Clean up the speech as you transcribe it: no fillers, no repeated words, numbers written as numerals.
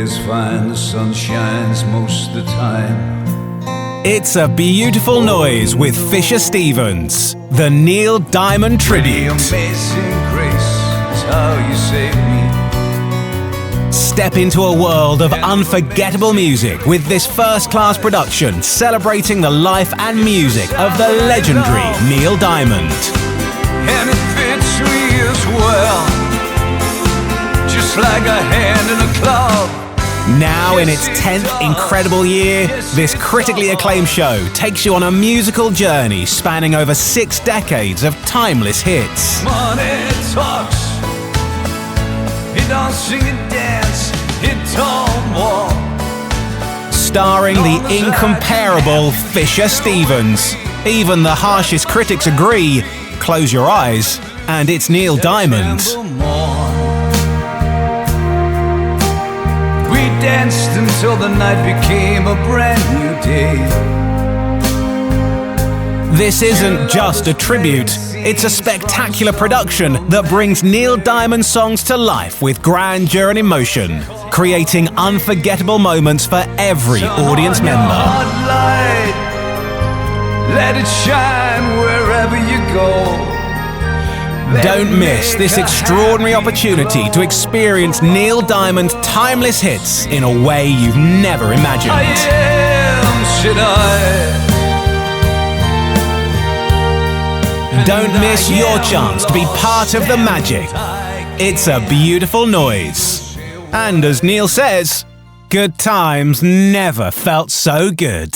weather's fine, the sun shines most of the time. It's a beautiful noise with Fisher Stevens, the Neil Diamond tribute. Amazing grace is how you save me. Step into a world of unforgettable music with this first-class production celebrating the life and music of the legendary Neil Diamond. And it fits me as well, just like a hand in a glove. Now in its 10th incredible year, this critically acclaimed show takes you on a musical journey spanning over 6 decades of timeless hits. Money talks, it don't sing and dance, it don't walk. Starring the incomparable Fisher Stevens. Even the harshest critics agree, close your eyes, and it's Neil Diamond. We danced until the night became a brand new day. This isn't just a tribute, it's a spectacular production that brings Neil Diamond songs to life with grandeur and emotion, creating unforgettable moments for every audience member. Let it shine wherever you go. Don't miss this extraordinary opportunity to experience Neil Diamond's timeless hits in a way you've never imagined. Don't miss your chance to be part of the magic. It's a beautiful noise. And as Neil says, good times never felt so good.